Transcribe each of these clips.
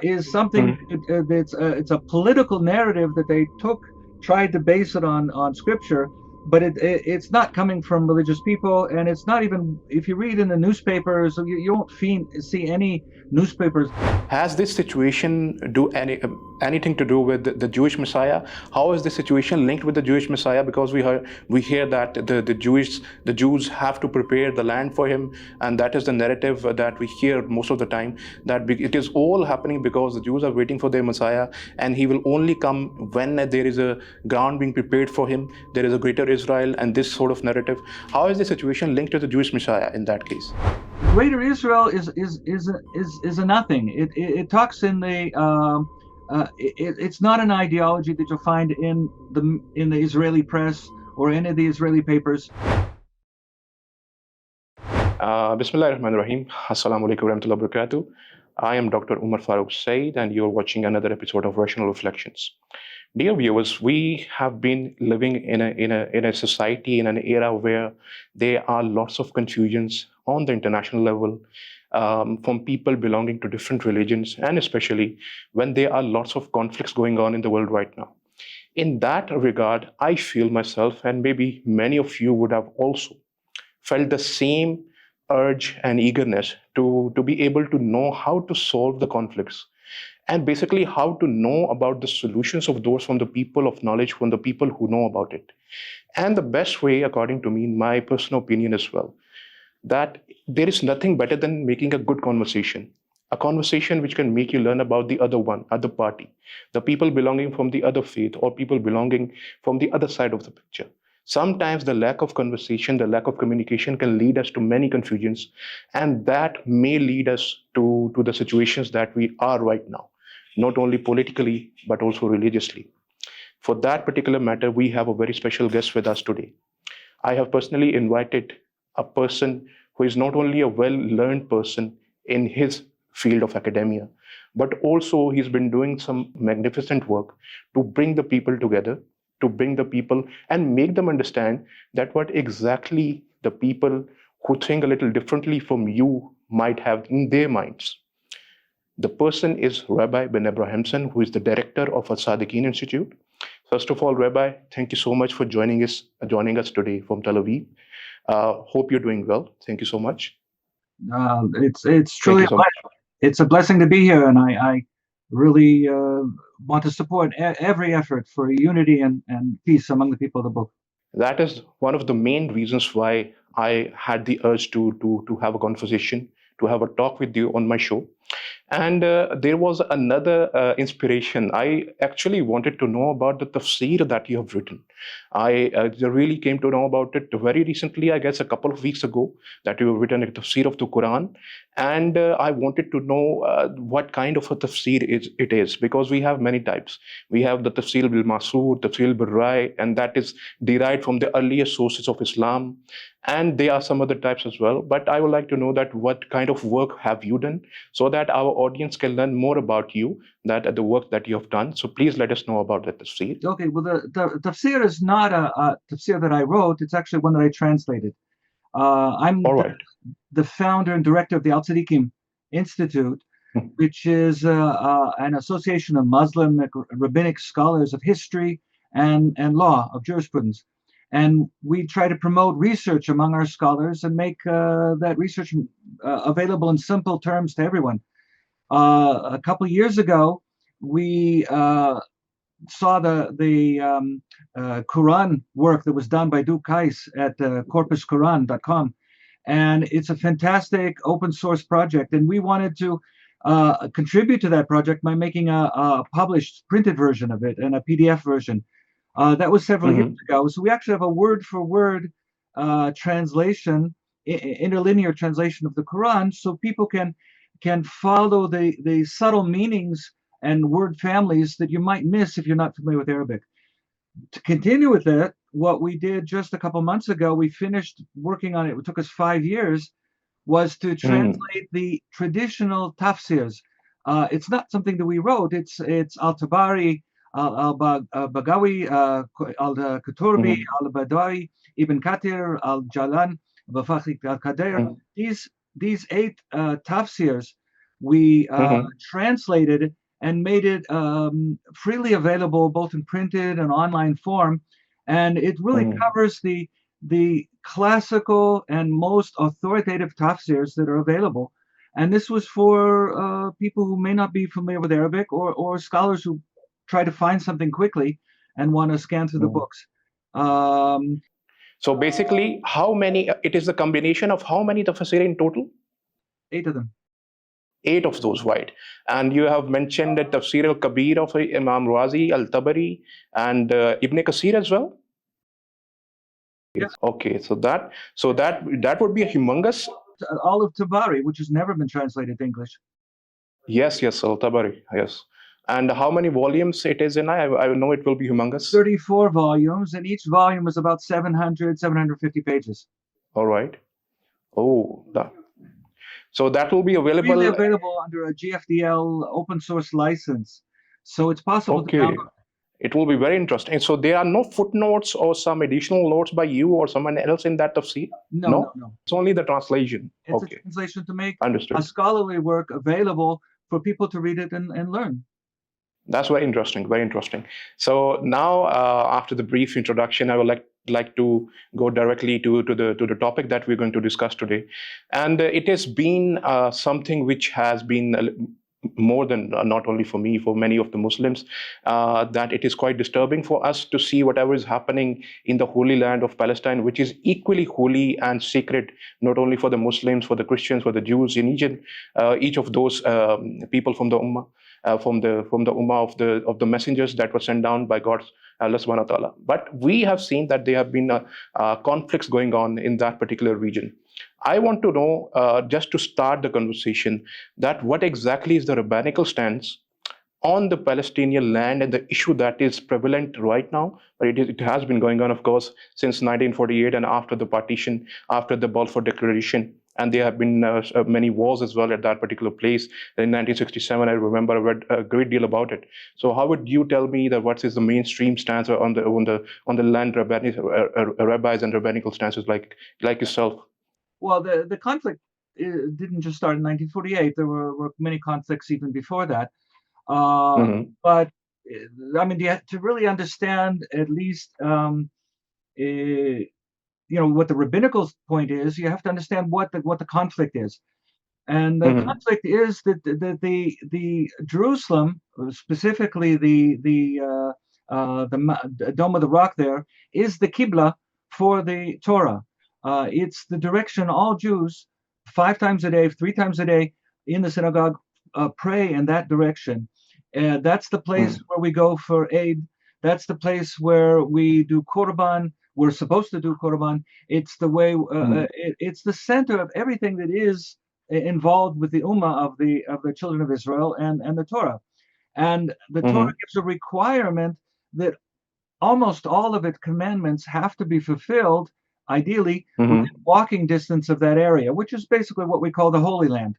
is something Mhm. that's it's a political narrative that they tried to base it on scripture, but it's not coming from religious people, and it's not even if you read in the newspapers, you won't see any newspapers. Has this situation anything to do with the Jewish Messiah? How is this situation linked with the Jewish Messiah? Because we hear that the Jews have to prepare the land for him, and that is the narrative that we hear most of the time. That it is all happening because the Jews are waiting for their Messiah, and he will only come when there is a ground being prepared for him. There is a greater Israel, and this sort of narrative. How is the situation linked to the Jewish Messiah in that case? Greater Israel is a nothing. It talks in the it's not an ideology that you'll find in the Israeli press or any of the Israeli papers. Bismillah ar-Rahman ar-Rahim. Assalamu alaikum wa rahmatullahi wa barakatuh. I am Dr. Omer Farooq Saeed, and you're watching another episode of Rational Reflections. Dear viewers, we have been living in a society, in an era where there are lots of confusions on the international level, from people belonging to different religions, and especially when there are lots of conflicts going on in the world right now. In that regard, I feel myself, and maybe many of you would have also felt the same urge and eagerness to be able to know how to solve the conflicts, and basically how to know about the solutions of those from the people of knowledge, from the people who know about it. And the best way, according to me, in my personal opinion as well, that there is nothing better than making a good conversation. A conversation which can make you learn about the other party, the people belonging from the other faith, or people belonging from the other side of the picture. Sometimes the lack of conversation, the lack of communication can lead us to many confusions, and that may lead us to the situations that we are right now, not only politically, but also religiously. For that particular matter, we have a very special guest with us today. I have personally invited a person who is not only a well learned person in his field of academia, but also he's been doing some magnificent work to bring the people together, to bring the people and make them understand that what exactly the people who think a little differently from you might have in their minds. The person is Rabbi Ben Abrahamson, who is the director of Sadiqeen Institute. First of all, Rabbi, thank you so much for joining us today from Tel Aviv. Hope you're doing well. Thank you so much. It's Thank truly you so much. it's a blessing to be here, and I really want to support every effort for unity and peace among the people of the book. That is one of the main reasons why I had the urge to have a conversation, to have a talk with you on my show. And there was another inspiration. I actually wanted to know about the tafsir that you have written. I really came to know about it very recently, I guess a couple of weeks ago, that you have written a tafsir of the Quran. And I wanted to know what kind of a tafsir it is, because we have many types. We have the tafsir bil Masur, tafsir bil Rai, and that is derived from the earliest sources of Islam. And there are some other types as well. But I would like to know that what kind of work have you done, so that our audience can learn more about you, that the work that you have done. So please let us know about that tafsir. Okay, well, the tafsir is not a tafsir that I wrote. It's actually one that I translated. I'm All right. the founder and director of the Al Tzadikim Institute, which is an association of Muslim rabbinic scholars of history and law, of jurisprudence. And we try to promote research among our scholars and make that research available in simple terms to everyone. A couple of years ago, we saw the Quran work that was done by Duke Kais at corpusquran.com, and it's a fantastic open source project. And we wanted to contribute to that project by making a published printed version of it and a PDF version. That was several years Mhm. ago. So we actually have a word for word translation, interlinear translation of the Quran, so people can follow the subtle meanings and word families that you might miss if you're not familiar with Arabic. To continue with that, what we did just a couple months ago, we finished working on it. It took us 5 years. Was to Mhm. translate the traditional tafsirs. It's not something that we wrote. It's Al Tabari, Al Bagawi, Al Kuturbi, Mhm. Al Badawi, Ibn Kathir, Al Jalan, Bafakhi Al Kader. Mhm. These eight tafsirs We Mm-hmm. translated it and made it freely available both in printed and online form, and it really Mm-hmm. covers the classical and most authoritative tafsirs that are available. And this was for people who may not be familiar with Arabic, or scholars who try to find something quickly and want to scan through the Mm-hmm. books. Um, So basically, how many? It is the combination of how many tafsir in total? 8 of them. Eight of those, right? And you have mentioned the Tafsir al Kabir of Imam Razi, Al Tabari, and Ibn Kasir as well. Yeah, Okay, so that would be a humongous. all of Tabari, which has never been translated to English. Yes, yes, Al Tabari, yes. And how many volumes it is in? I know it will be humongous. 34 volumes, and each volume is about 750 pages. All right. Oh, so that will be Freely available. available under a GFDL open source license. So it's possible to Okay. download. It will be very interesting. So there are no footnotes or some additional notes by you or someone else in that tafsir? No, no, No? no. It's only the translation. It's a Okay. translation to make a Understood. scholarly work available for people to read it and learn. That's very interesting. Very interesting. So now, after the brief introduction, I would like to go directly to the topic that we're going to discuss today, and it has been something which has been more than not only for me, for many of the Muslims, that it is quite disturbing for us to see whatever is happening in the holy land of Palestine, which is equally holy and sacred, not only for the Muslims, for the Christians, for the Jews, in each of those people from the Ummah. From the ummah of the messengers that were sent down by God, Allah subhanahu wa ta'ala. But we have seen that there have been conflicts going on in that particular region. I want to know, just to start the conversation, that what exactly is the rabbinical stance on the Palestinian land and the issue that is prevalent right now. But it has been going on, of course, since 1948 and after the partition, after the Balfour Declaration. And there have been many wars as well at that particular place. In 1967, I remember I read a great deal about it. So, how would you tell me that what is the mainstream stance on the land rabbis and rabbinical stances like yourself? Well, the conflict didn't just start in 1948. There were many conflicts even before that. Mm-hmm. But I mean, to really understand at least what the rabbinical point is, you have to understand what the conflict is. And the Mm-hmm. conflict is that the Jerusalem, specifically the Dome of the Rock, there is the Qibla for the Torah. It's the direction all Jews 5 times a day, 3 times a day in the synagogue pray in that direction. That's the place where we go for aid. That's the place where we do korban. We're supposed to do korban. It's the way. Mm-hmm. It's the center of everything that is involved with the Ummah of the children of Israel and the Torah. And the Torah gives a requirement that almost all of its commandments have to be fulfilled, ideally within Mm-hmm. walking distance of that area, which is basically what we call the Holy Land.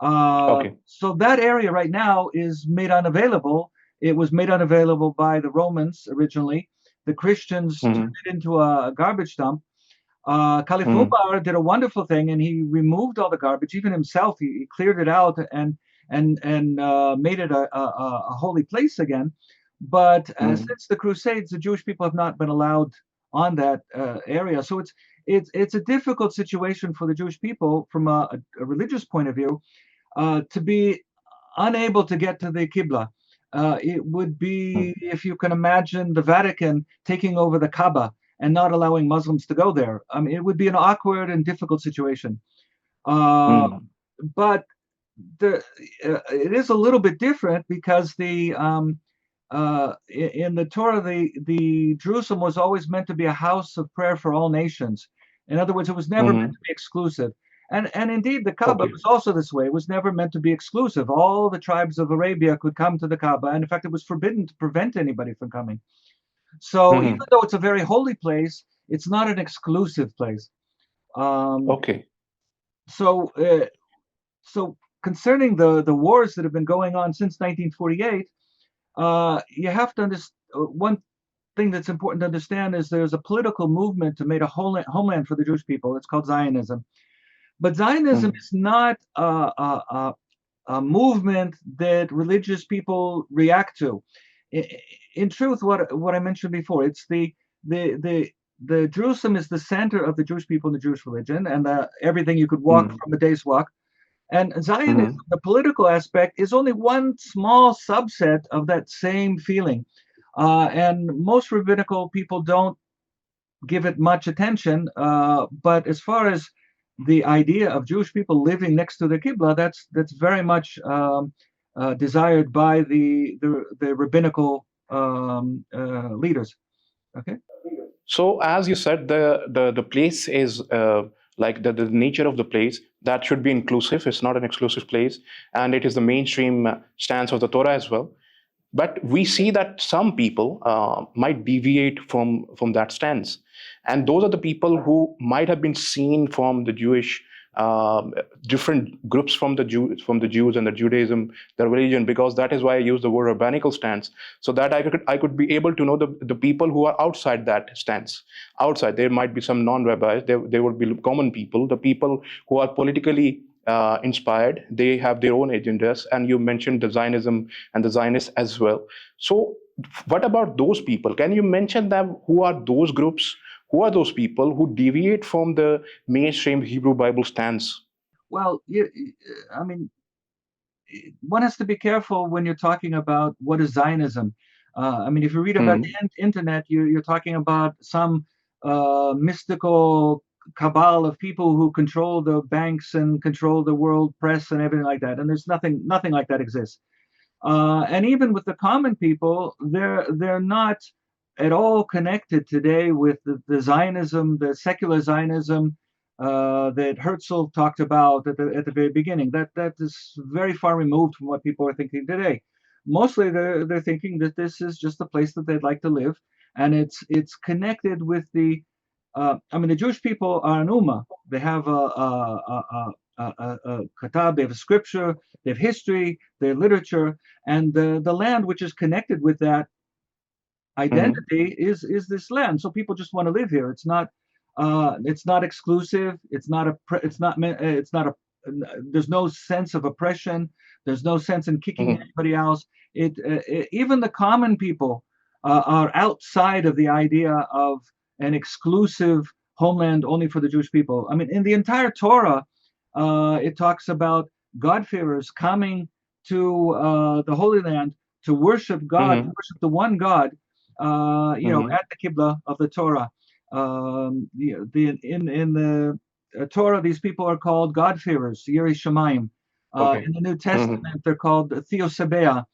Okay. So that area right now is made unavailable. It was made unavailable by the Romans originally. The Christians turned Mm-hmm. it into a garbage dump. Caliph Mm-hmm. Umar did a wonderful thing, and he removed all the garbage. Even himself, he cleared it out and made it a holy place again. But Mm-hmm. since the Crusades, the Jewish people have not been allowed on that area. So it's a difficult situation for the Jewish people from a religious point of view to be unable to get to the Qibla. It would be, if you can imagine, the Vatican taking over the Kaaba and not allowing Muslims to go there. I mean, it would be an awkward and difficult situation. Uh, Mm-hmm. but it is a little bit different because in the Torah, the Jerusalem was always meant to be a house of prayer for all nations. In other words, it was never meant Mm-hmm. to be exclusive. And indeed, the Kaaba Okay. was also this way. It was never meant to be exclusive. All the tribes of Arabia could come to the Kaaba, and in fact, it was forbidden to prevent anybody from coming. So even Mm-hmm. though it's a very holy place, it's not an exclusive place. Um, Okay. so so concerning the wars that have been going on since 1948, you have to understand one thing that's important to understand is there's a political movement to make a homeland for the Jewish people. It's called Zionism. But Zionism Mm-hmm. is not a movement that religious people react to. In truth, what I mentioned before, it's the Jerusalem is the center of the Jewish people and the Jewish religion, and everything you could walk Mm, from a day's walk. And Zionism, mhm. the political aspect, is only one small subset of that same feeling. And most rabbinical people don't give it much attention. But as far as the idea of Jewish people living next to the Qibla, that's very much desired by the rabbinical leaders. Okay. So, as you said, the place is like the nature of the place that should be inclusive. It's not an exclusive place, and it is the mainstream stance of the Torah as well. But we see that some people might deviate from that stance, and those are the people who might have been seen from the Jewish different groups from the Jews and the Judaism, the religion, because that is why I use the word rabbinical stance, so that I could be able to know the people who are outside that stance. Outside, there might be some non-rabbis. There would be common people, the people who are politically inspired. They have their own agendas, and you mentioned the Zionism and the Zionists as well. So, what about those people? Can you mention them? Who are those groups? Who are those people who deviate from the mainstream Hebrew Bible stance? Well, I mean, one has to be careful when you're talking about what is Zionism. I mean, if you read about Mm, the internet, you're talking about some mystical cabal of people who control the banks and control the world press and everything like that. And there's nothing like that exists. And even with the common people, they're not at all connected today with the Zionism, the secular Zionism that Herzl talked about at the very beginning. That is very far removed from what people are thinking today. Mostly, they're thinking that this is just a place that they'd like to live, and it's connected with the. I mean, the Jewish people are an ummah. They have a katab, they have a scripture, they have history, they have literature, and the land which is connected with that mhm, identity is this land. So people just want to live here. It's not exclusive. It's not a there's no sense of oppression. There's no sense in kicking mhm, anybody else. Even the common people are outside of the idea of an exclusive homeland only for the Jewish people. I mean, in the entire Torah, it talks about God-fearers coming to the Holy Land to worship God, to mhm, worship the one God, mhm. at the Qibla of the Torah. In the Torah, these people are called God-fearers, Yirei Shamayim. Okay. In the New Mhm, Testament, they're called Theosebea.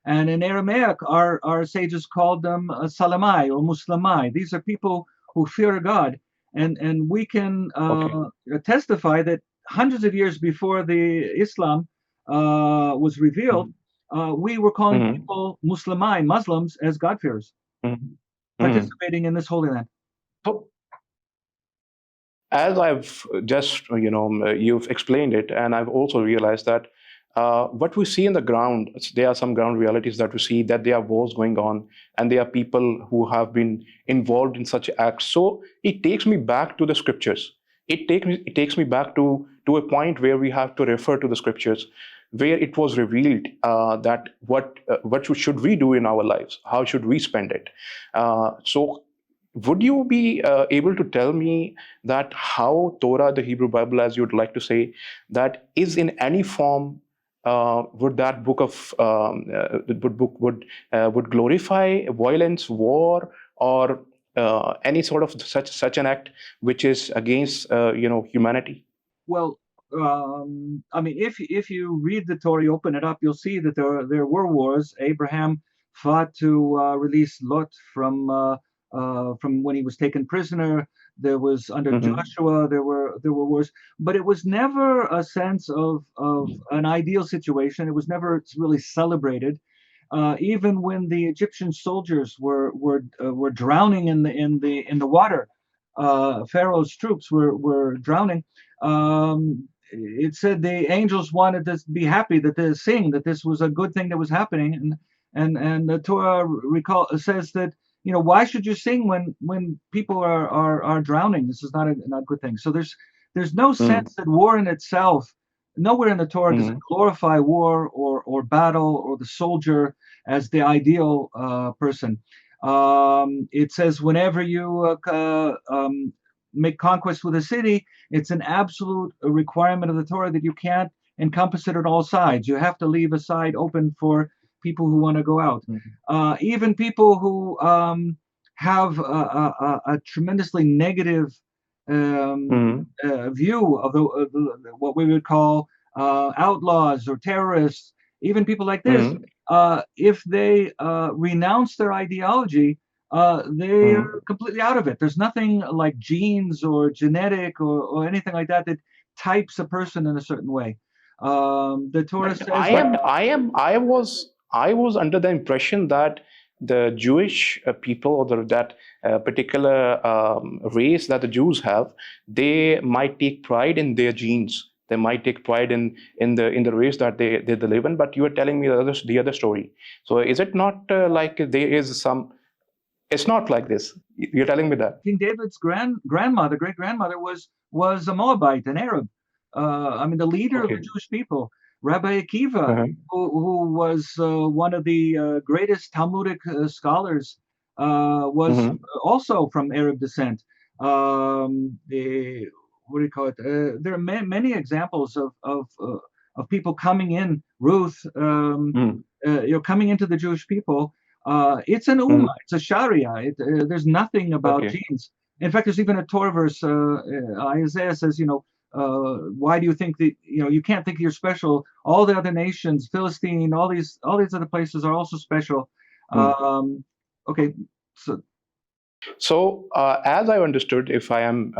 And in Aramaic, our sages called them Salamai or Muslimai. These are people who fear God. And we can okay. testify that hundreds of years before the Islam was revealed, Mhm, we were calling mhm, people Muslimai, Muslims, as God-fearers, mhm, mhm. participating in this holy land. So, as I've just, you've explained it, and I've also realized that what we see in the ground, there are some ground realities that we see, that there are wars going on, and there are people who have been involved in such acts. So it takes me back to the scriptures. It takes me back to a point where we have to refer to the scriptures, where it was revealed that what should we do in our lives, how should we spend it. So would you be able to tell me that how Torah, the Hebrew Bible, as you'd like to say, that is in any form, would that book of the book would glorify violence, war, or any sort of such an act which is against humanity? Well, I mean, if you read the Torah, you open it up, you'll see that there were wars. Abraham fought to release Lot from when he was taken prisoner. There was under Hmm. Joshua, there were wars, but it was never a sense of an ideal situation. It was never really celebrated. Even when the Egyptian soldiers were drowning in the water, Pharaoh's troops were drowning. It said the angels wanted to be happy, that they sing, that this was a good thing that was happening, and the Torah says that, why should you sing when people are drowning? This is not a good thing. So there's no Mm. sense that war in itself nowhere in the Torah does it Mm-hmm. glorify war or battle or the soldier as the ideal person. It says whenever you make conquest with a city, it's an absolute requirement of the Torah that you can't encompass it at all sides. You have to leave a side open for people who want to go out. Even people who have a tremendously negative um, Mm-hmm. view of what we would call outlaws or terrorists, even people like this, Mm-hmm. if they renounce their ideology, they are Mm-hmm. completely out of it. There's nothing like genes or genetic or anything like that that types a person in a certain way. The Torah But says that I was under the impression that the Jewish people or that particular race that the Jews have, they might take pride in their genes. They might take pride in the race that they live in. But you are telling me the other story. So is it not like there is some? It's not like this. You're telling me that. King David's grandmother, great grandmother, was a Moabite, an Arab. I mean, the leader of the Okay. Jewish people, Rabbi Akiva, Uh-huh. who was one of the greatest Talmudic scholars, was Mm-hmm. also from Arab descent. What do you call it? There are many examples of people coming in. Ruth, coming into the Jewish people. It's an Mm-hmm. ummah, it's a sharia. There's nothing about Okay. genes. In fact, there's even a Torah verse. Isaiah says, why do you think that you can't think you're special? All the other nations, Philistine, all these other places are also special. Mm. Um, okay, so So, as I understood, if I am,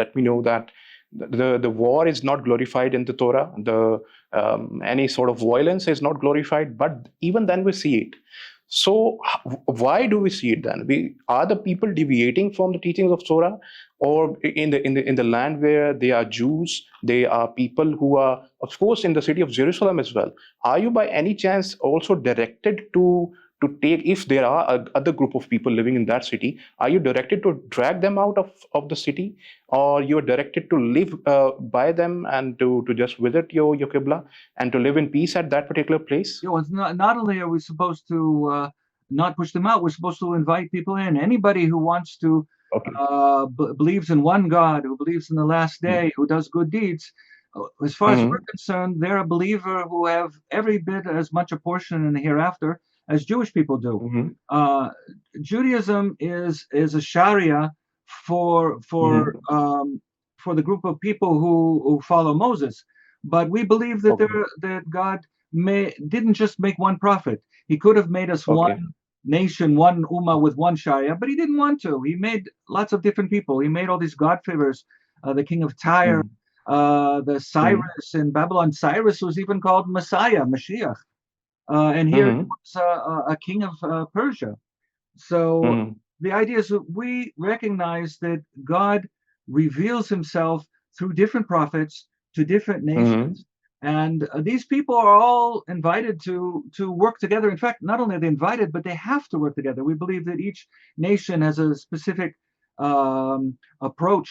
let me know that the war is not glorified in the Torah. The any sort of violence is not glorified. But even then, we see it. So, why do we see it then? We are the people deviating from the teachings of Torah, or in the land where they are Jews, they are people who are, of course, in the city of Jerusalem as well. Are you by any chance also directed to take, if there are other group of people living in that city, are you directed to drag them out of the city, or you're directed to live by them and to just visit your Qibla and to live in peace at that particular place? it's not only are we supposed to not push them out, we're supposed to invite people in. Anybody who wants to Okay. believes in one God, who believes in the last Mm-hmm. day, who does good deeds. As far as we're Mm-hmm. concerned, they're a believer who have every bit as much a portion in the hereafter as Jewish people do. Uh, Judaism is a Sharia for for Mm-hmm. um, for the group of people who follow Moses, but we believe that Okay. God didn't just make one prophet. He could have made us one Okay. nation, one ummah with one sharia, but he didn't want to. He made lots of different people. He made all these God-fearers, the king of Tyre, Mm-hmm. the Cyrus in Babylon. Cyrus was even called Messiah, Mashiach. And here he Mm-hmm. was a king of Persia. So Mm-hmm. the idea is that we recognize that God reveals himself through different prophets to different Mm-hmm. nations. And these people are all invited to work together. In fact, not only are they invited, but they have to work together. We believe that each nation has a specific approach,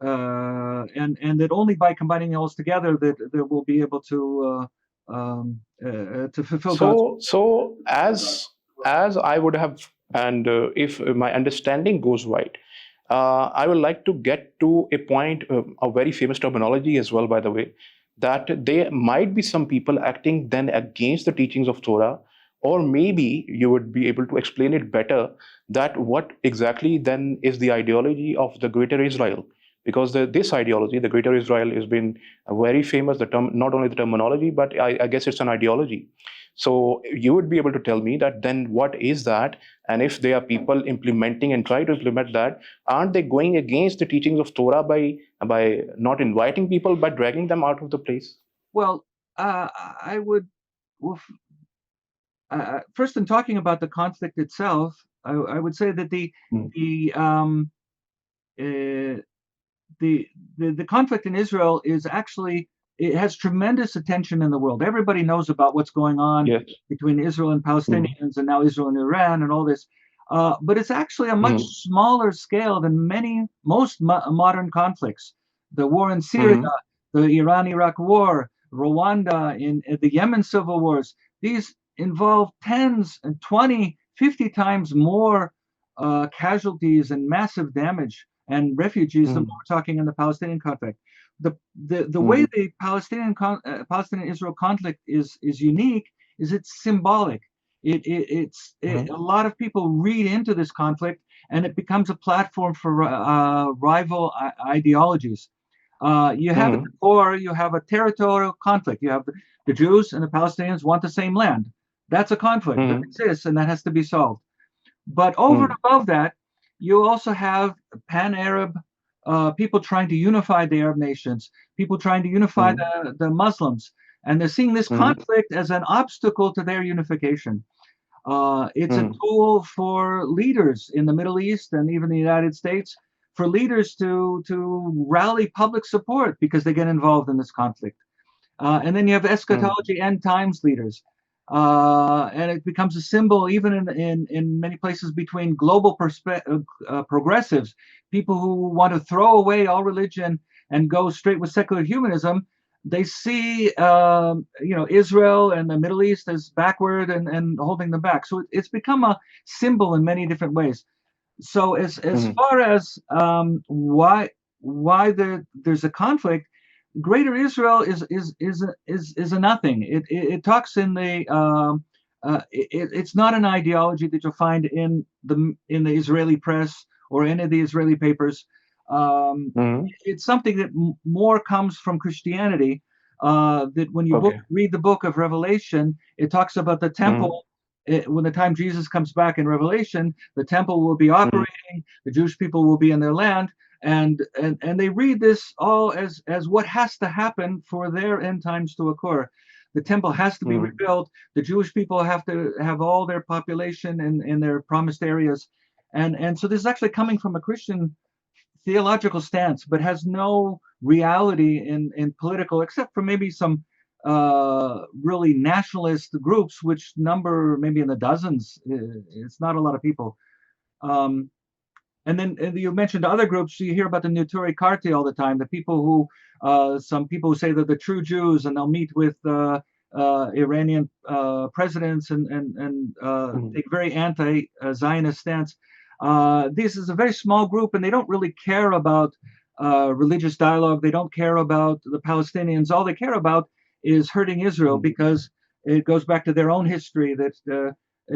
and that only by combining those together that we'll be able to fulfill God's. So as I would have, and if my understanding goes right, I would like to get to a point, a very famous terminology as well, by the way, that there might be some people acting then against the teachings of Torah, or maybe you would be able to explain it better, that what exactly then is the ideology of the Greater Israel, because this ideology, the Greater Israel, has been very famous. The term, not only the terminology, but I guess it's an ideology. So you would be able to tell me that then what is that, and if there are people implementing and try to implement that, aren't they going against the teachings of Torah by not inviting people, by dragging them out of the place? Well, I would well, first, in talking about the conflict itself, I would say that Mm, the um, uh, the conflict in Israel is actually, it has tremendous attention in the world. Everybody knows about what's going on yes. between Israel and Mm, Palestinians, and now Israel and Iran, and all this. But it's actually a much mm, smaller scale than most modern conflicts. The war in Syria, mm, the Iran-Iraq war, Rwanda, in the Yemen civil wars. These involve tens and 20, 50 times more casualties and massive damage and refugees than what we're talking in the Palestinian conflict. The way the Palestinian Israel conflict is unique is it's symbolic. A lot of people read into this conflict, and it becomes a platform for rival ideologies. You have at the core, you have a territorial conflict. You have the Jews and the Palestinians want the same land. That's a conflict that exists, and that has to be solved. But over and above that, you also have pan-Arab people trying to unify the Arab nations, people trying to unify the Muslims, and they're seeing this conflict as an obstacle to their unification. It's a tool for leaders in the Middle East and even the United States, for leaders to rally public support because they get involved in this conflict. And then you have eschatology end times leaders. And it becomes a symbol even in many places between global progressives, people who want to throw away all religion and go straight with secular humanism. They see Israel and the Middle East as backward and holding them back. So it's become a symbol in many different ways. So as far as why there's a conflict, Greater Israel is a nothing. It talks in the it's not an ideology that you'll find in the Israeli press or any of the Israeli papers. It's something that more comes from Christianity. That when you read the book of Revelation, it talks about the temple. When the time Jesus comes back in Revelation, the temple will be operating. The Jewish people will be in their land. And they read this all as what has to happen for their end times to occur. The temple has to be rebuilt. The Jewish people have to have all their population in their promised areas. And so this is actually coming from a Christian theological stance, but has no reality in political, except for maybe some really nationalist groups, which number maybe in the dozens. It's not a lot of people. And then you mentioned other groups. You hear about the Neturei Karta all the time. The people who, some people who say they're the true Jews, and they'll meet with Iranian presidents and take very anti-Zionist stance. This is a very small group, and they don't really care about religious dialogue. They don't care about the Palestinians. All they care about is hurting Israel, because it goes back to their own history that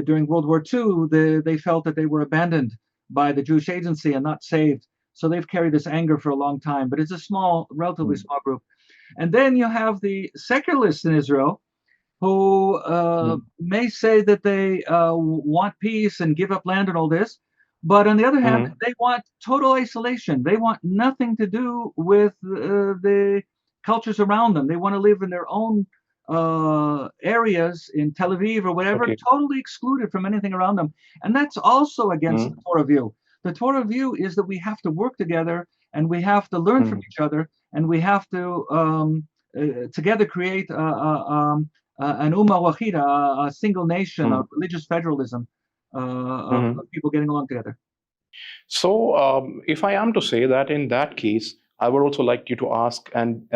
during World War II, they felt that they were abandoned by the Jewish agency and not saved. So they've carried this anger for a long time, but it's a small, relatively small group. And then you have the secularists in Israel who may say that they want peace and give up land and all this. But on the other hand, they want total isolation. They want nothing to do with the cultures around them. They want to live in their own areas in Tel Aviv or whatever, totally excluded from anything around them. And that's also against the Torah view. The Torah view is that we have to work together, and we have to learn from each other, and we have to together create an ummah wahida, a single nation, a religious federalism of people getting along together. So, if I am to say that in that case, I would also like you to ask and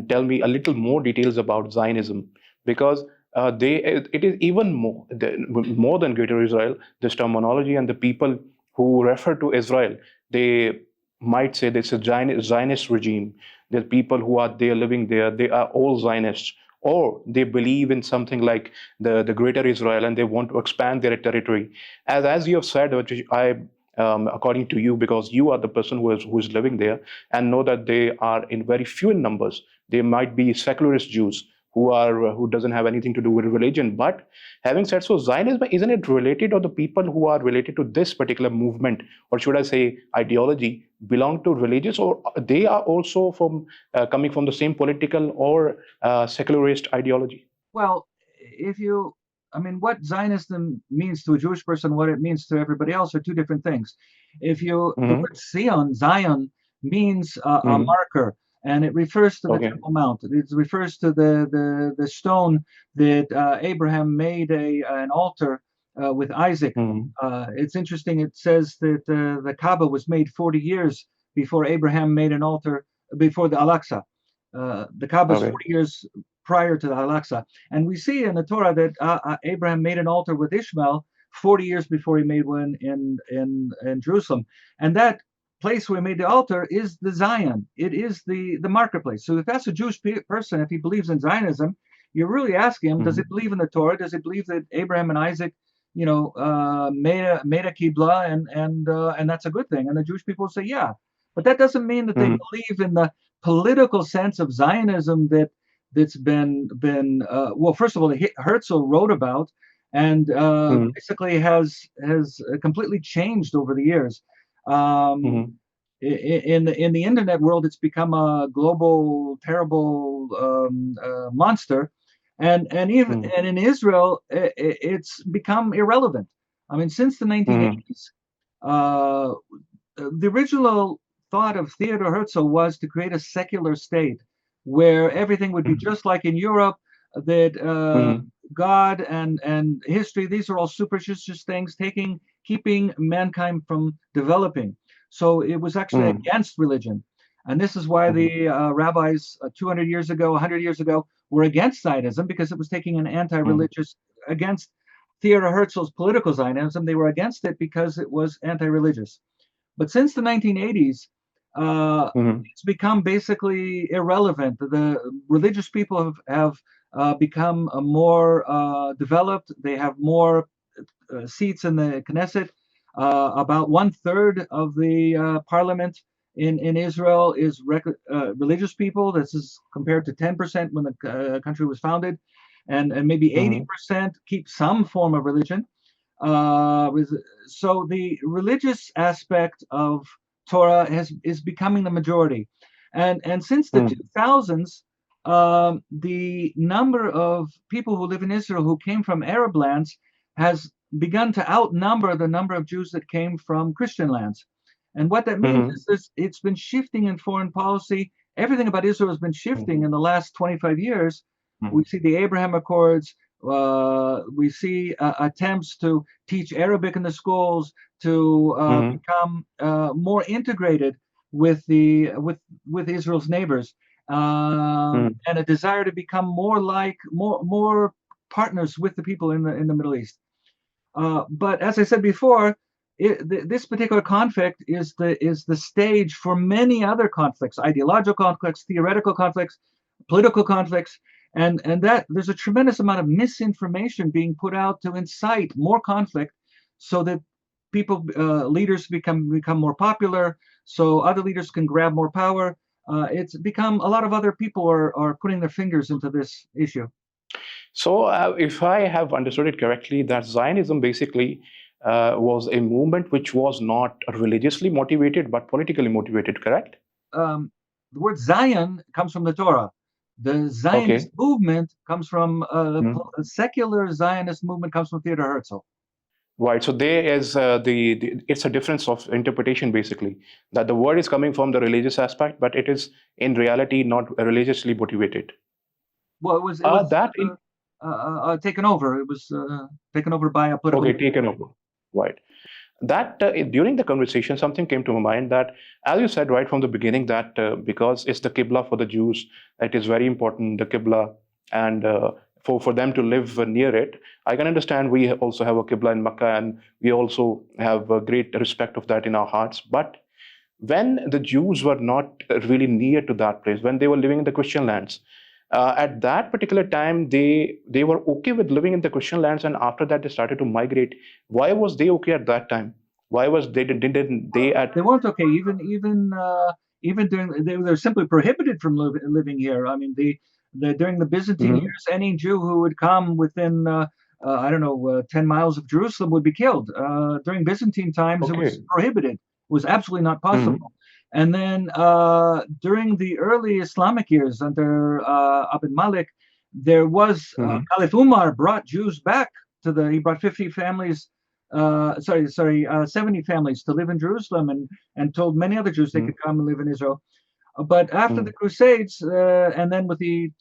tell me a little more details about Zionism, because it is even more than Greater Israel. This terminology and the people who refer to Israel, they might say this is a Zionist regime. The people who are there living there, they are all Zionists, or they believe in something like the Greater Israel, and they want to expand their territory. As you have said, which according to you, because you are the person who is living there and know that they are in very few in numbers. They might be secularist Jews who doesn't have anything to do with religion. But having said so, Zionism, isn't it related, or the people who are related to this particular movement, or should I say ideology, belong to religious, or they are also coming from the same political or secularist ideology? Well, what Zionism means to a Jewish person, what it means to everybody else, are two different things. The word Zion means a marker, and it refers to the Temple Mount. It refers to the stone that Abraham made an altar with Isaac. It's interesting. It says that the Kaaba was made 40 years before Abraham made an altar before the Al-Aqsa. The Kaaba is Okay. 40 years prior to the Al-Aqsa. And we see in the Torah that Abraham made an altar with Ishmael 40 years before he made one in Jerusalem. And that place where he made the altar is the Zion. It is the marketplace. So if that's a Jewish person, if he believes in Zionism, you're really asking him, does he believe in the Torah? Does he believe that Abraham and Isaac, made a Qibla, and that's a good thing? And the Jewish people say, yeah. But that doesn't mean that they Mm-hmm. believe in the political sense of Zionism that's been well. First of all, Herzl wrote about, and Mm-hmm. basically has completely changed over the years. Um, Mm-hmm. in the internet world, it's become a global, terrible monster, and in Israel, it's become irrelevant. I mean, since the Mm-hmm. 1980s, uh, the original thought of Theodor Herzl was to create a secular state where everything would be just like in Europe, that Mm-hmm. God and history, these are all superstitious things, keeping mankind from developing. So it was actually Mm-hmm. against religion. And this is why Mm-hmm. the rabbis 200 years ago, 100 years ago, were against Zionism, because it was taking an anti-religious, against Theodor Herzl's political Zionism. They were against it because it was anti-religious. But since the 1980s, Mm-hmm. it's become basically irrelevant. The religious people have become more developed. They have more seats in the Knesset. About one third of the parliament in Israel is religious people. This is compared to 10% when the country was founded, and maybe Mm-hmm. 80% keep some form of religion. Uh, so the religious aspect of Torah is becoming the majority, and since the Mm-hmm. 2000s, the number of people who live in Israel who came from Arab lands has begun to outnumber the number of Jews that came from Christian lands. And what that means Mm-hmm. is this, it's been shifting in foreign policy. Everything about Israel has been shifting in the last 25 years. We see the Abraham Accords. We see attempts to teach Arabic in the schools, to Mm-hmm. become more integrated with with Israel's neighbors, and a desire to become more partners with the people in the Middle East. But as I said before, this particular conflict is the stage for many other conflicts, ideological conflicts, theoretical conflicts, political conflicts, and that there's a tremendous amount of misinformation being put out to incite more conflict, so that leaders become more popular, so other leaders can grab more power. It's become a lot of other people are putting their fingers into this issue. So, if I have understood it correctly, that Zionism basically was a movement which was not religiously motivated but politically motivated, correct? um, the word Zion comes from the Torah. The Zionist Okay. movement comes from Mhm. a secular Zionist movement comes from Theodor Herzl. Right. So there is it's a difference of interpretation basically that the word is coming from the religious aspect, but it is in reality not religiously motivated. Well, it was That in taken over. It was taken over by a political. Okay, taken over. Right. That during the conversation, something came to my mind that, as you said right from the beginning, that because it's the Qibla for the Jews, it is very important, the Qibla, and for them to live near it. I can understand we also have a Qibla in Makkah, and we also have a great respect of that in our hearts. But when the Jews were not really near to that place, when they were living in the Christian lands, at that particular time they were okay with living in the Christian lands, and after that they started to migrate. Why was they okay at that time? Why was they didn't they at They weren't okay. Even during they're simply prohibited from living here. I mean, during the Byzantine Mhm. years, any Jew who would come within I don't know 10 miles of Jerusalem would be killed. During Byzantine times, it was Okay. prohibited. It was absolutely not Mhm. possible. And then during the early Islamic years under Abd Malik, there was Mhm. Caliph Umar brought Jews back he brought 50 families 70 families to live in Jerusalem, and told many other Jews they Mhm. could come and live in Israel. But after the Mhm. Crusades, and then with the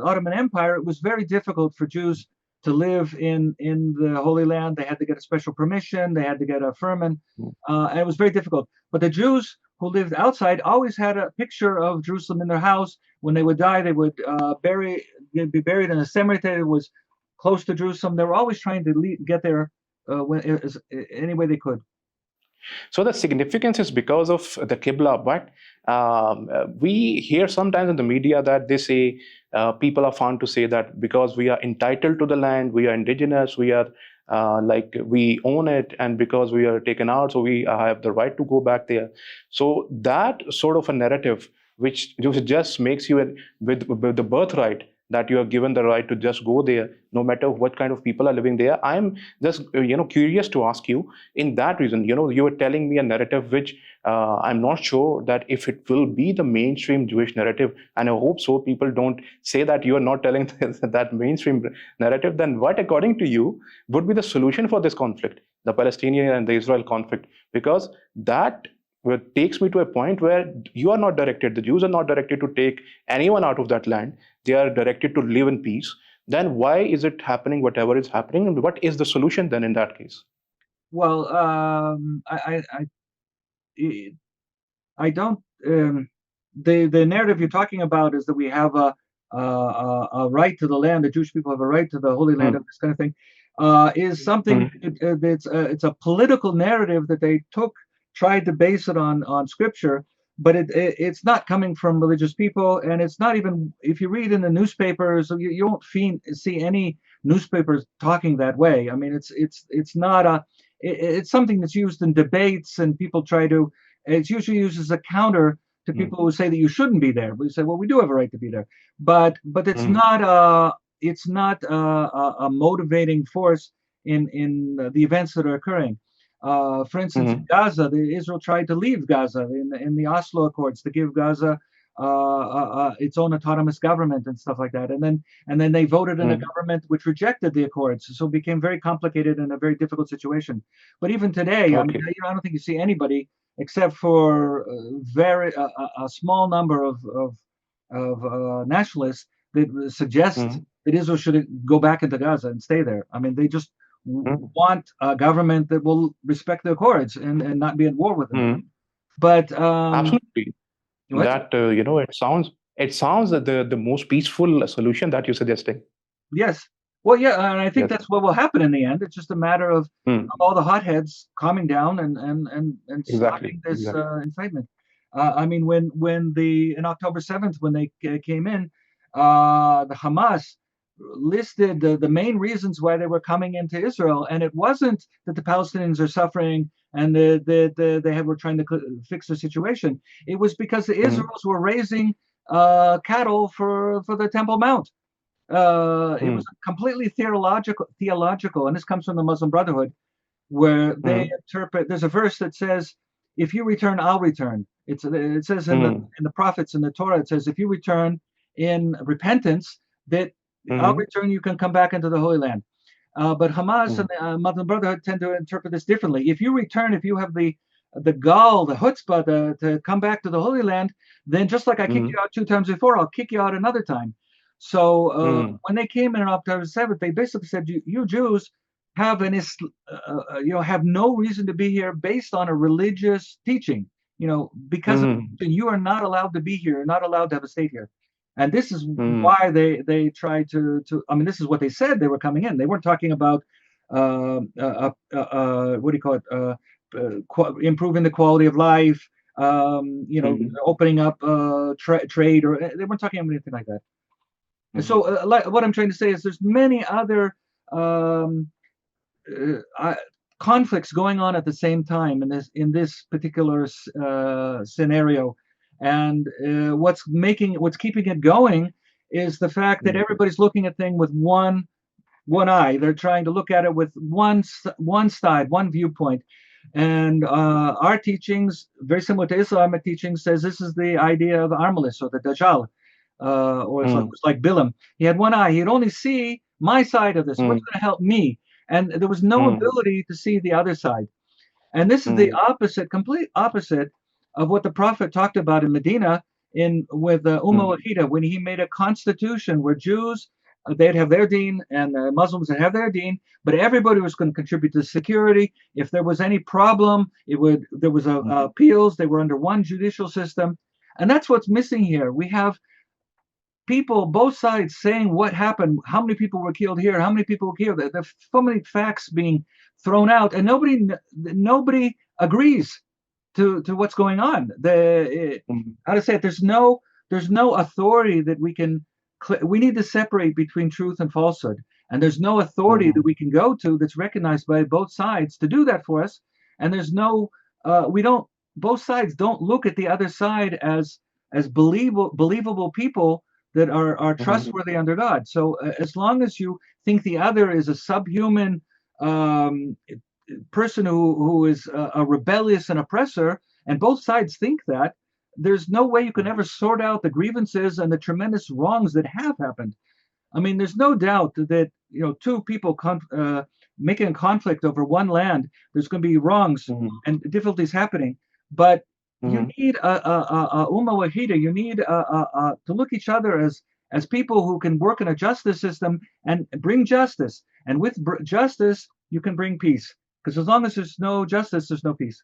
Ottoman Empire, it was very difficult for Jews to live in the Holy Land. They had to get a special permission. They had to get a firman, and it was very difficult. But the Jews who lived outside always had a picture of Jerusalem in their house. when they would die, they would they'd be buried in a cemetery that was close to Jerusalem. They were always trying to get there any way they could. So the significance is because of the Qibla, but we hear sometimes in the media that they say people are found to say that because we are entitled to the land, we are indigenous, we are like we own it, and because we are taken out, so we have the right to go back there. So that sort of a narrative, which just makes you with the birthright that you are given the right to just go there, no matter what kind of people are living there. I'm just curious to ask you in that reason. You were telling me a narrative which I'm not sure that if it will be the mainstream Jewish narrative, and I hope so. People don't say that you are not telling that mainstream narrative. Then what, according to you, would be the solution for this conflict, the Palestinian and the Israel conflict? Because that takes me to a point where you are not directed, the Jews are not directed to take anyone out of that land. They are directed to live in peace. Then why is it happening, whatever is happening? And what is the solution then in that case? Well, I don't. The narrative you're talking about is that we have a right to the land. The Jewish people have a right to the Holy Land, and this kind of thing. Is something it's a political narrative that they tried to base it on scripture, but it's not coming from religious people, and it's not even, if you read in the newspapers, you won't see any newspapers talking that way. I mean, it's not it's something that's used in debates, and people try to. It's usually used as a counter to people who say that you shouldn't be there. We say, well, we do have a right to be there, but it's not a motivating force in the events that are occurring. For instance, in Gaza, Israel tried to leave Gaza in the Oslo Accords to give Gaza its own autonomous government and stuff like that, and then they voted in a government which rejected the accords, so it became very complicated and a very difficult situation. But even today, I mean, I don't think you see anybody except for a small number of nationalists that suggest that Israel should go back into Gaza and stay there. I mean, they just want a government that will respect the accords and not be at war with them. But absolutely, what? that it sounds that the most peaceful solution that you're suggesting. Yes. Well, yeah, and I think Yes. that's what will happen in the end. It's just a matter of all the hotheads calming down and Exactly. stopping this incitement. I mean, when in October 7th, when they came in, the Hamas listed the main reasons why they were coming into Israel, and it wasn't that the Palestinians are suffering and they were trying to fix the situation. It was because the Israelis were raising cattle for the Temple Mount. It was completely theological, and this comes from the Muslim Brotherhood, where they interpret. There's a verse that says, "If you return, I'll return." It says in the prophets in the Torah, it says, "If you return in repentance, that I'll return. You can come back into the Holy Land." But Hamas and the Muslim Brotherhood tend to interpret this differently. If you return, if you have the gall, the chutzpah to come back to the Holy Land, then just like I kicked you out 2 times before, I'll kick you out another time. So when they came in on October 7th, they basically said, "You Jews have have no reason to be here based on a religious teaching. Because you are not allowed to be here. You're not allowed to have a state here." And this is why they tried to. I mean, this is what they said they were coming in. They weren't talking about what do you call it? Improving the quality of life. Opening up trade, or they weren't talking about anything like that. And so, what I'm trying to say is, there's many other conflicts going on at the same time in this particular scenario, and what's keeping it going is the fact that everybody's looking at things with one eye. They're trying to look at it with one side, one viewpoint. And our teachings, very similar to Islamic teachings, says this is the idea of Armalis, or the Dajjal. Or it's like Bilam. He had one eye. He'd only see my side of this. What's going to help me? And there was no ability to see the other side. And this is the complete opposite of what the Prophet talked about in Medina with Wahida, when he made a constitution where Jews, they'd have their deen, and Muslims would have their deen, but everybody was going to contribute to security. If there was any problem, there was appeals. They were under one judicial system. And that's what's missing here. We have people, both sides saying what happened, how many people were killed here, how many people were killed. There's so many facts being thrown out, and nobody agrees to what's going on. How to say it? There's no authority that we can. We need to separate between truth and falsehood, and there's no authority that we can go to that's recognized by both sides to do that for us. And there's no, we don't. Both sides don't look at the other side as believable people that are trustworthy under God. So as long as you think the other is a subhuman um, person who is a rebellious and oppressor, and both sides think that, there's no way you can ever sort out the grievances and the tremendous wrongs that have happened. I mean, there's no doubt that two people making a conflict over one land, there's going to be wrongs and difficulties happening, but you need a umma wahida. You need to look each other as people who can work in a justice system and bring justice. And with justice, you can bring peace. Because as long as there's no justice, there's no peace.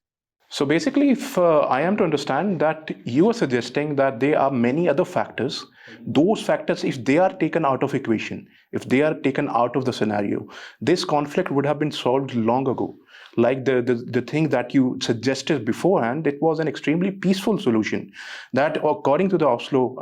So basically, if I am to understand that you are suggesting that there are many other factors, those factors, if they are taken out of equation, if they are taken out of the scenario, this conflict would have been solved long ago. Like the thing that you suggested beforehand, it was an extremely peaceful solution. That according to the Oslo,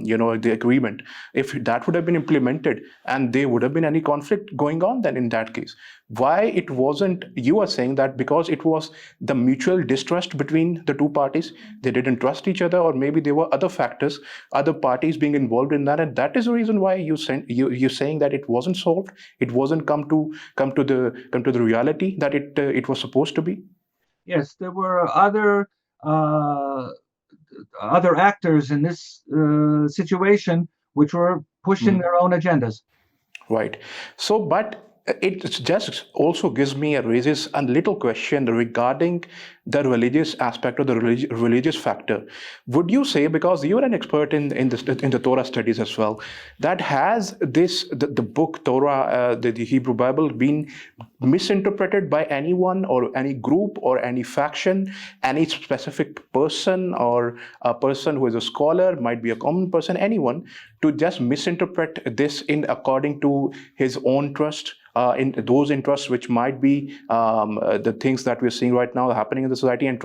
the agreement, if that would have been implemented and there would have been any conflict going on, then in that case, why it wasn't? You are saying that because it was the mutual distrust between the two parties, they didn't trust each other, or maybe there were other factors, other parties being involved in that, and that is the reason why you're saying that it wasn't solved, it wasn't come to the reality that it was supposed to be. Yes, there were other actors in this situation which were pushing their own agendas. Right. So, but it just also raises a little question regarding the religious aspect or the religious factor. Would you say, because you're an expert in the Torah studies as well, that has the book Torah, the Hebrew Bible, been misinterpreted by anyone or any group or any faction, any specific person, or a person who is a scholar, might be a common person, anyone, to just misinterpret this in according to his own trust, in those interests which might be the things that we're seeing right now happening in the society, and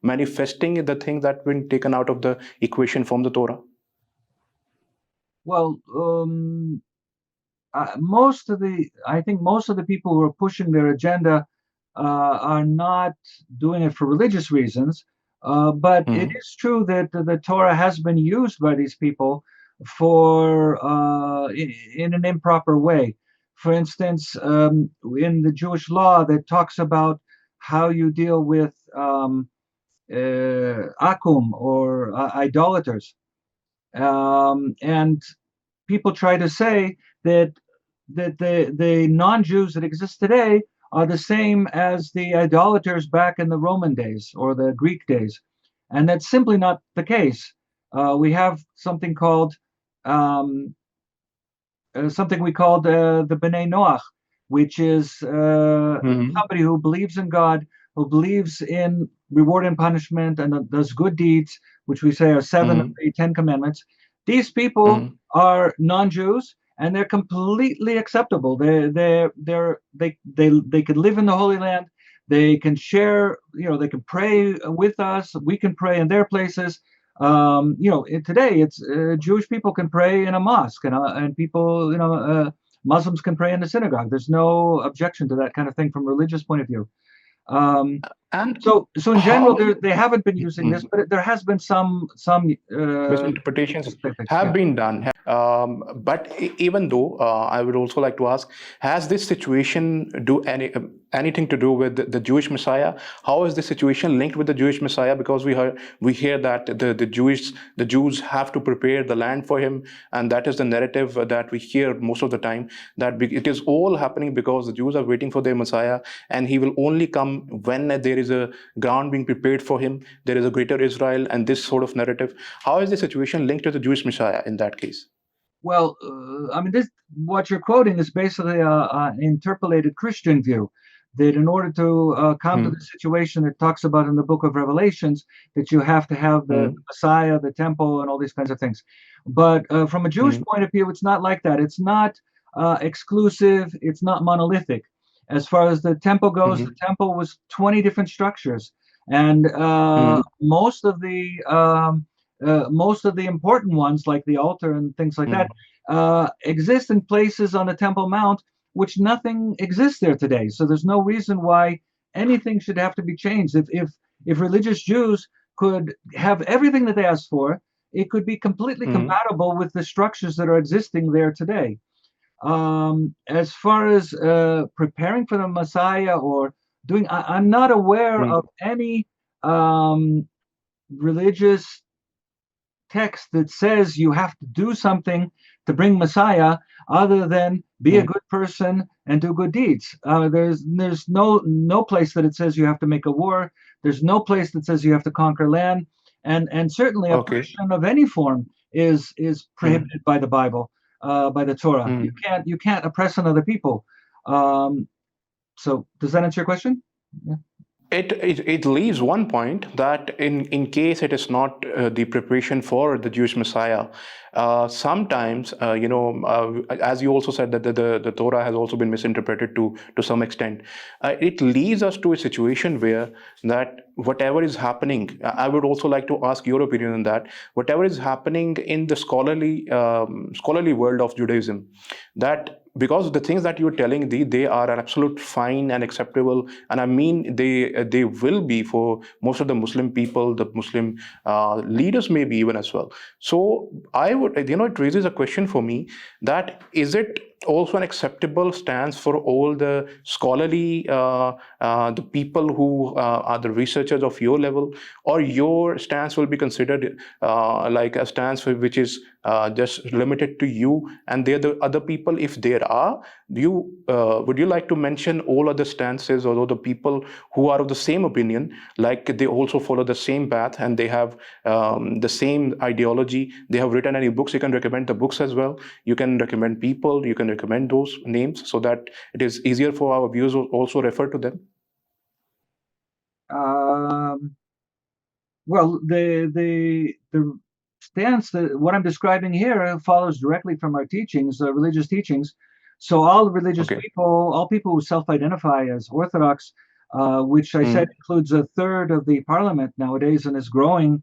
manifesting the thing that been taken out of the equation from the Torah? Well, I think most of the people who are pushing their agenda are not doing it for religious reasons, but it is true that the Torah has been used by these people for in an improper way. For instance, in the Jewish law that talks about how you deal with akum, or idolaters, and people try to say that the non-Jews that exist today are the same as the idolaters back in the Roman days or the Greek days, and that's simply not the case. We have something called something we called the B'nai Noach, which is somebody who believes in God, who believes in reward and punishment, and does good deeds, which we say are 7 of the 10 commandments. These people are non-Jews, and they're completely acceptable. They could live in the Holy Land. They can share. They can pray with us. We can pray in their places. Today it's Jewish people can pray in a mosque, and people, Muslims can pray in the synagogue. There's no objection to that kind of thing from a religious point of view. And so in general, they haven't been using this, but there has been some misinterpretations have been done. But even though, I would also like to ask: has this situation anything to do with the Jewish Messiah? How is the situation linked with the Jewish Messiah? Because we hear that the Jews have to prepare the land for him, and that is the narrative that we hear most of the time. That it is all happening because the Jews are waiting for their Messiah, and he will only come when there is a ground being prepared for him. There is a greater Israel, and this sort of narrative. How is the situation linked to the Jewish Messiah in that case? Well, what you're quoting is basically an interpolated Christian view. that in order to come to the situation it talks about in the book of Revelations, that you have to have the Messiah, the temple, and all these kinds of things. But from a Jewish point of view, it's not like that. It's not exclusive. It's not monolithic. As far as the temple goes, the temple was 20 different structures, and most of the important ones, like the altar and things like that, exist in places on the Temple Mount which nothing exists there today. So there's no reason why anything should have to be changed. If religious Jews could have everything that they ask for, it could be completely compatible with the structures that are existing there today. As far as preparing for the Messiah or doing, I'm not aware of any religious text that says you have to do something to bring Messiah other than be a good person and do good deeds. There's no place that it says you have to make a war. There's no place that says you have to conquer land, and certainly oppression of any form is prohibited by the Bible, by the Torah. You can't oppress another people. So does that answer your question? Yeah. It leaves one point that in case it is not the preparation for the Jewish Messiah, sometimes as you also said that the Torah has also been misinterpreted to some extent. It leads us to a situation where that whatever is happening, I would also like to ask your opinion on that. Whatever is happening in the scholarly world of Judaism, that because the things that you're telling, they are an absolute fine and acceptable, and I mean they will be for most of the Muslim people, the Muslim leaders maybe even as well. So I would, it raises a question for me, that is it also an acceptable stance for all the scholarly the people who are the researchers of your level, or your stance will be considered like a stance which is just limited to you and they're the other people? If there are, would you like to mention all other stances, or the people who are of the same opinion, like they also follow the same path and they have the same ideology? They have written any books? You can recommend the books as well. You can recommend people. You can recommend those names so that it is easier for our viewers to also refer to them. Well, the stance that what I'm describing here follows directly from our teachings, religious teachings. So all religious people, all people who self-identify as Orthodox, which I said includes a third of the parliament nowadays and is growing,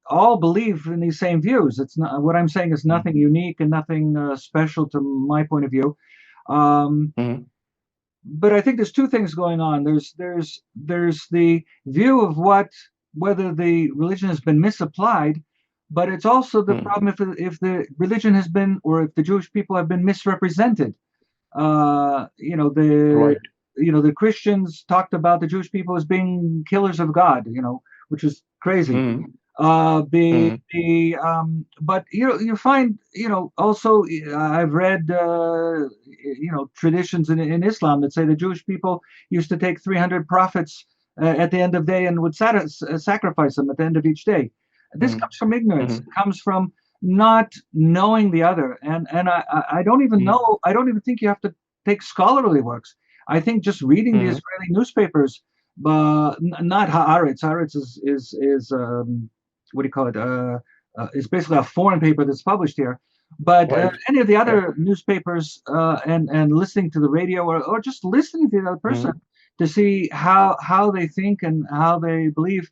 all believe in these same views. It's not, what I'm saying is nothing unique and nothing special to my point of view. But I think there's two things going on. There's the view of whether the religion has been misapplied, but it's also the problem if the religion has been, or if the Jewish people have been misrepresented. The Christians talked about the Jewish people as being killers of God, which is crazy. But you find also I've read traditions in Islam that say the Jewish people used to take 300 prophets at the end of the day and would sacrifice them at the end of each day. This comes from ignorance. It comes from not knowing the other, and I don't even know. I don't even think you have to take scholarly works. I think just reading the Israeli newspapers, but not Haaretz. Haaretz is what do you call it? It's basically a foreign paper that's published here. But any of the other newspapers and listening to the radio or just listening to the other person to see how they think and how they believe.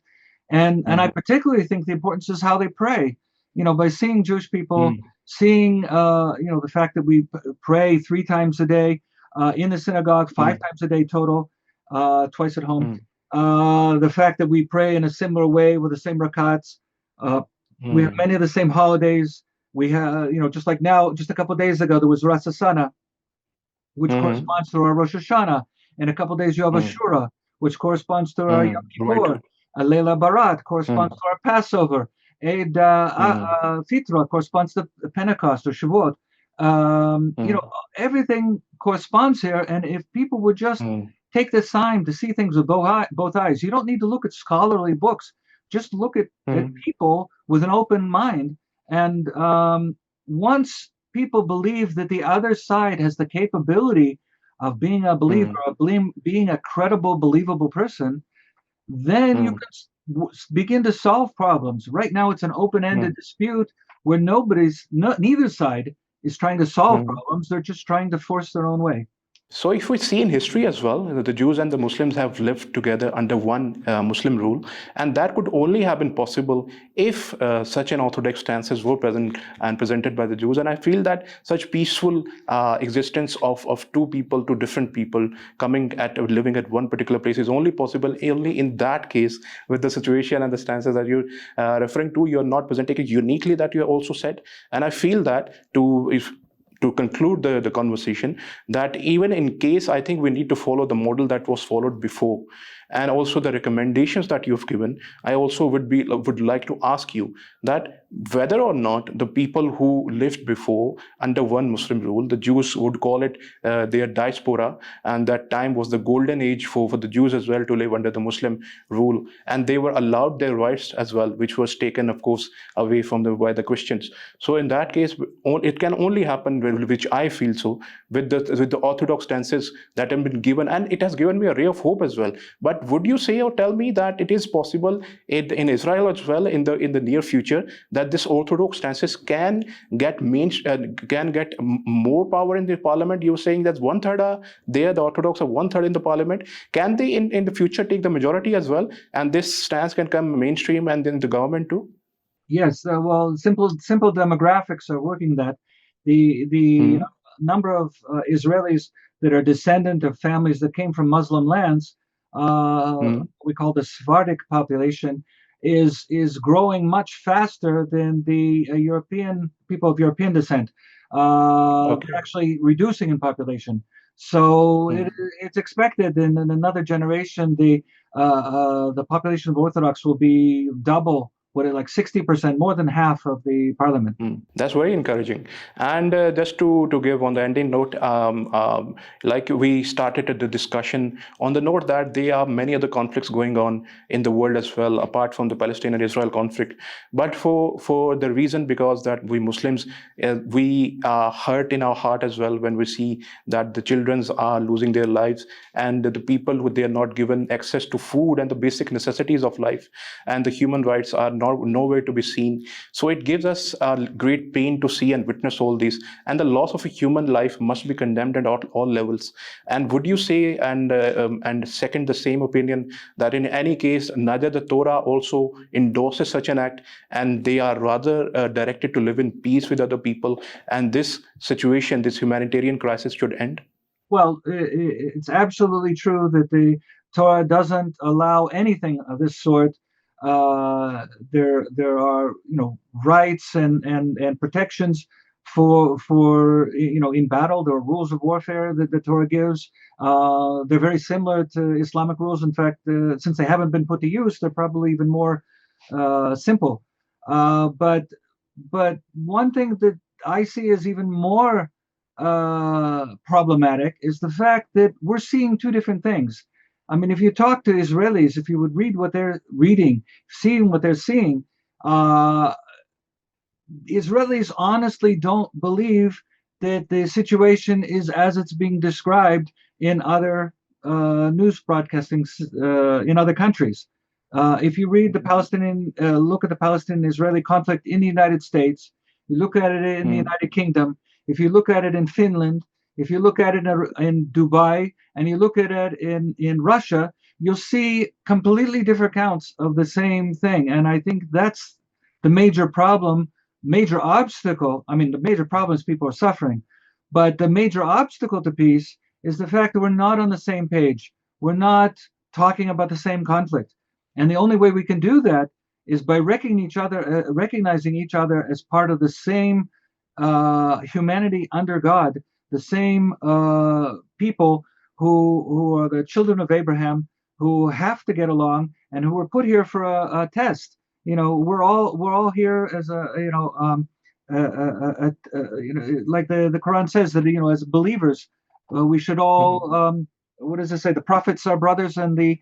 And I particularly think the importance is how they pray. By seeing Jewish people, seeing the fact that we pray 3 times a day in the synagogue, 5 times a day total, twice at home. The fact that we pray in a similar way with the same rakats. We have many of the same holidays. We have, just like now, just a couple of days ago, there was Rosh Hashanah, which corresponds to our Rosh Hashanah. In a couple of days, you have Ashura, which corresponds to our Yom Kippur. Leila Barat corresponds to our Passover. Eid Fitra corresponds to Pentecost or Shavuot. Everything corresponds here. And if people would just take the time to see things with both eyes, you don't need to look at scholarly books. Just look at people with an open mind. And once people believe that the other side has the capability of being a believer, mm, of being a credible, believable person, then you mm, can begin to solve problems. Right now, it's an open-ended mm, dispute where neither side is trying to solve mm. problems. They're just trying to force their own way. So, if we see in history as well, the Jews and the Muslims have lived together under one Muslim rule, and that could only have been possible if such an orthodox stances were present and presented by the Jews. And I feel that such peaceful existence of two people, two different people coming at living at one particular place is only possible only in that case with the situation and the stances that you're referring to. You're not presenting it uniquely that you also said, and I feel that to conclude the conversation, that even in case, I think we need to follow the model that was followed before, and also the recommendations that you've given. I also would like to ask you that whether or not the people who lived before under one Muslim rule, the Jews would call it their diaspora, and that time was the golden age for the Jews as well to live under the Muslim rule, and they were allowed their rights as well, which was taken, of course, away from by the Christians. So in that case, it can only happen, which I feel so, with the orthodox stances that have been given, and it has given me a ray of hope as well. But would you say or tell me that it is possible in Israel as well in the near future that this orthodox stances can get more power in the parliament? You were saying that one third are there, the orthodox are one third in the parliament. Can they in the future take the majority as well, and this stance can come mainstream and then the government too? Yes, well, simple demographics are working that the Mm, number of Israelis that are descendant of families that came from Muslim lands, mm, we call the Sephardic population, is growing much faster than the European people of European descent. They're okay. actually reducing in population. So Mm. it's expected in another generation the population of Orthodox will be double what it like 60%, more than half of the parliament. That's very encouraging. And just to give on the ending note, like we started the discussion on the note that there are many other conflicts going on in the world as well, apart from the Palestine-Israel conflict. But for the reason because that we Muslims, we are hurt in our heart as well when we see that the children are losing their lives, and the people who they are not given access to food and the basic necessities of life, and the human rights are nowhere to be seen. So it gives us a great pain to see and witness all these, and the loss of a human life must be condemned at all levels. And would you say and second the same opinion that in any case neither the Torah also endorses such an act, and they are rather directed to live in peace with other people, and this situation, this humanitarian crisis should end? Well, it's absolutely true that the Torah doesn't allow anything of this sort. There are rights and protections for in battle. There are rules of warfare that the Torah gives. They're very similar to Islamic rules. In fact, since they haven't been put to use, they're probably even more simple. But one thing that I see is even more problematic is the fact that we're seeing two different things. I mean, if you talk to Israelis, if you would read what they're reading, seeing what they're seeing, uh, Israelis honestly don't believe that the situation is as it's being described in other news broadcastings in other countries. If you read the Palestinian, look at the Palestinian-Israeli conflict in the United States, you look at it in the Mm, United Kingdom, if you look at it in Finland, if you look at it in Dubai, and you look at it in Russia, you'll see completely different accounts of the same thing. And I think that's the major problem, major obstacle. I mean, the major problem is people are suffering, but the major obstacle to peace is the fact that we're not on the same page. We're not talking about the same conflict. And the only way we can do that is by recognizing each other as part of the same humanity under God, the same people who are the children of Abraham, who have to get along and who were put here for a test. We're all here as like the Quran says that as believers we should mhm, all what does it say? The prophets are brothers, and mm,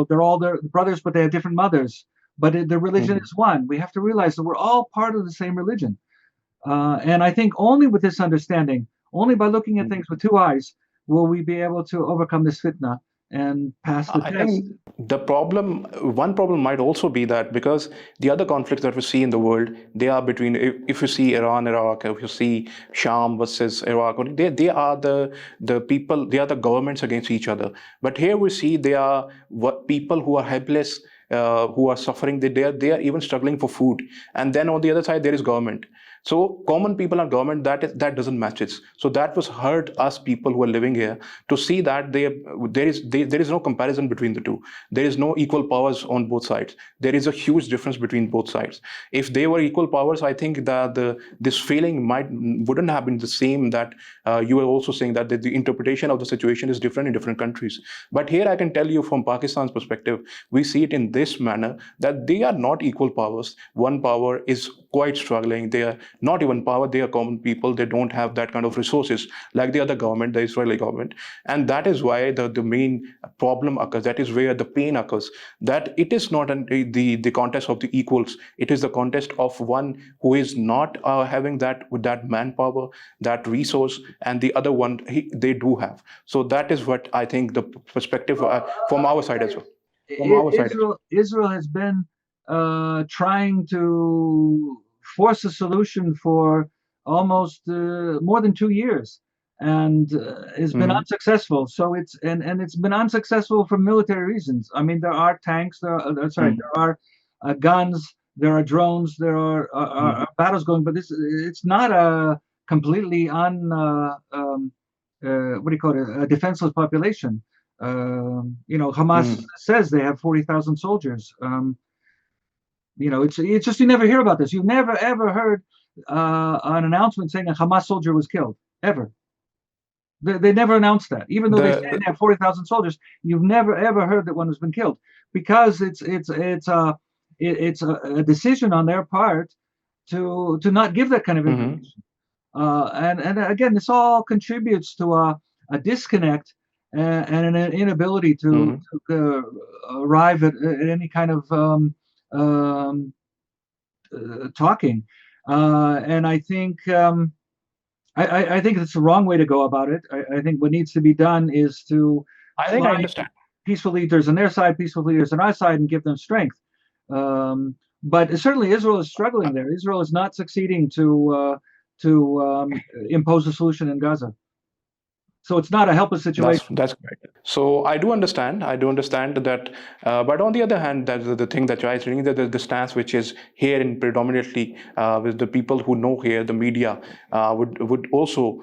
they're all their brothers, but they have different mothers. But the religion mhm, is one. We have to realize that we're all part of the same religion. And I think only with this understanding, Only by looking at things with two eyes will we be able to overcome this fitna and pass the I test. think one problem might also be that because the other conflicts that we see in the world, they are between, if you see Iran, Iraq, if you see Sham versus Iraq, they are the people, they are the governments against each other. But here we see they are what people who are helpless, who are suffering, they are even struggling for food. And then on the other side, there is government. So common people and government, that doesn't match it. So that was hurt us people who are living here to see that there is no comparison between the two. There is no equal powers on both sides. There is a huge difference between both sides. If they were equal powers, I think that this feeling wouldn't have been the same. That you were also saying that the interpretation of the situation is different in different countries. But here I can tell you from Pakistan's perspective, we see it in this manner that they are not equal powers. One power is quite struggling. They are not even power, they are common people. They don't have that kind of resources like the other government, the Israeli government. And that is why the main problem occurs. That is where the pain occurs. That it is not the contest of the equals. It is the contest of one who is not having that manpower, that resource, and the other one they do have. So that is what I think the perspective from our side as well. From our side. Israel has been trying to force a solution for almost more than 2 years, and has been Mhm. unsuccessful. So it's been unsuccessful for military reasons. I mean, there are tanks, Mhm. there are guns, there are drones, there are Mhm. battles going, but it's not a completely what do you call it, a defenseless population. Hamas Mhm. says they have 40,000 soldiers. It's just you never hear about this. You've never ever heard an announcement saying a Hamas soldier was killed ever. They never announced that, even though they say they The have 40,000 soldiers. You've never ever heard that one has been killed because it's a decision on their part to not give that kind of Mhm. information. And again, this all contributes to a disconnect and an inability Mhm. to arrive at any kind of um, talking. And I think it's the wrong way to go about it. I think what needs to be done is to I think I find understand. peaceful leaders on their side, peaceful leaders on our side, and give them strength. But certainly, Israel is struggling there. Israel is not succeeding to impose a solution in Gaza. So it's not a helpless situation. That's correct. So I do understand. I do understand that. But on the other hand, that's the thing that you're reading, that the stance which is here in predominantly with the people who know here, the media would also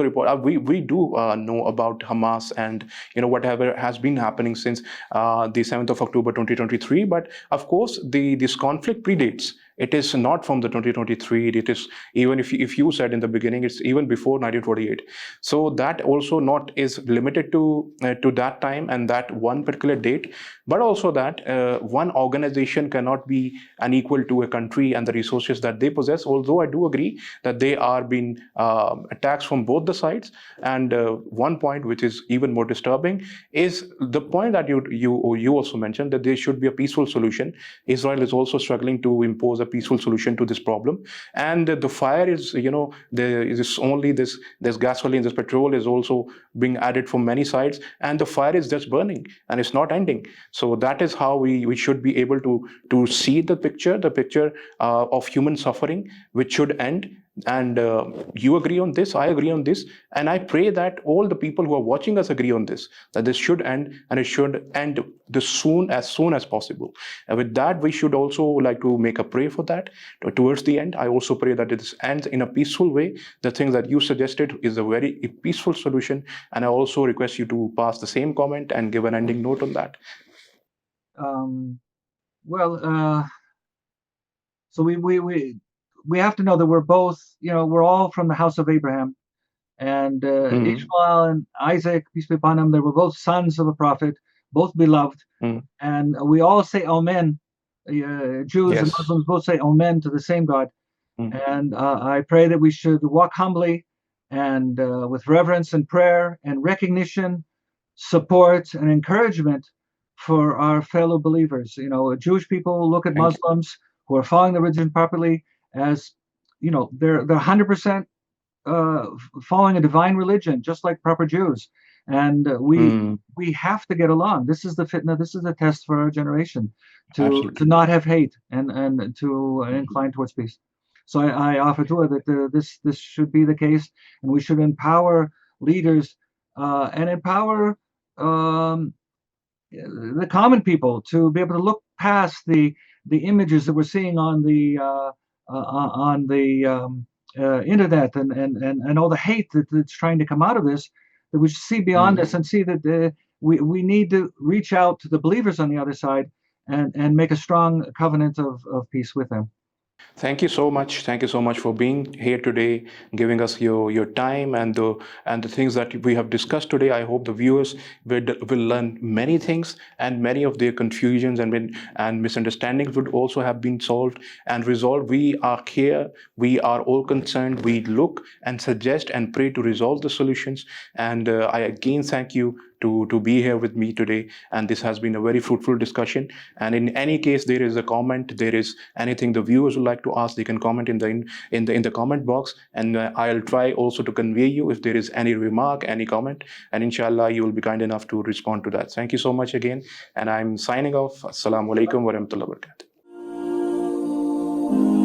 report. We do know about Hamas and whatever has been happening since the 7th of October 2023. But of course, this conflict predates. It is not from the 2023. It is even if you said in the beginning, it's even before 1948. So that also not is limited to that time and that one particular date, but also that one organization cannot be unequal to a country and the resources that they possess. Although I do agree that they are being attacks from both the sides. And one point which is even more disturbing is the point that you also mentioned, that there should be a peaceful solution. Israel is also struggling to impose a peaceful solution to this problem, and the fire is, there is only this gasoline, this petrol is also being added from many sides, and the fire is just burning and it's not ending. So that is how we should be able to see the picture of human suffering, which should end. And you agree on this, I agree on this, and I pray that all the people who are watching us agree on this, that this should end, and it should end as soon as possible. And with that, we should also like to make a prayer for that. Towards the end, I also pray that it ends in a peaceful way. The thing that you suggested is a very peaceful solution, and I also request you to pass the same comment and give an ending note on that. Um, well, so we have to know that we're both, we're all from the house of Abraham, and Mm-hmm. Ishmael and Isaac, peace be upon them. They were both sons of a prophet, both beloved, Mm. and we all say Amen. Jews and Yes. Muslims both say Amen to the same God. Mm. And I pray that we should walk humbly and with reverence and prayer and recognition, support and encouragement for our fellow believers. Jewish people look at Thank you. Muslims who are following the religion properly as, they're 100% following a divine religion, just like proper Jews. And Hmm. we have to get along. This is the fitna. This is the test for our generation to Absolutely. not have hate and to incline towards peace. So I offer to her that this should be the case, and we should empower leaders and empower um, the common people to be able to look past the images that we're seeing on the internet and all the hate that's trying to come out of this, that we should see beyond Hmm. this and see that we need to reach out to the believers on the other side and make a strong covenant of peace with them. Thank you so much. Thank you so much for being here today, giving us your time and the things that we have discussed today. I hope the viewers will learn many things, and many of their confusions and misunderstandings would also have been solved and resolved. We are here. We are all concerned. We look and suggest and pray to resolve the solutions. And I again thank you to be here with me today. And this has been a very fruitful discussion. And in any case, there is a comment, there is anything the viewers would like to ask, they can comment in the comment box, and I'll try also to convey you if there is any remark, any comment, and inshallah you will be kind enough to respond to that. Thank you so much again, and I'm signing off. Assalamu alaikum wa rahmatullahi wa barakatuh.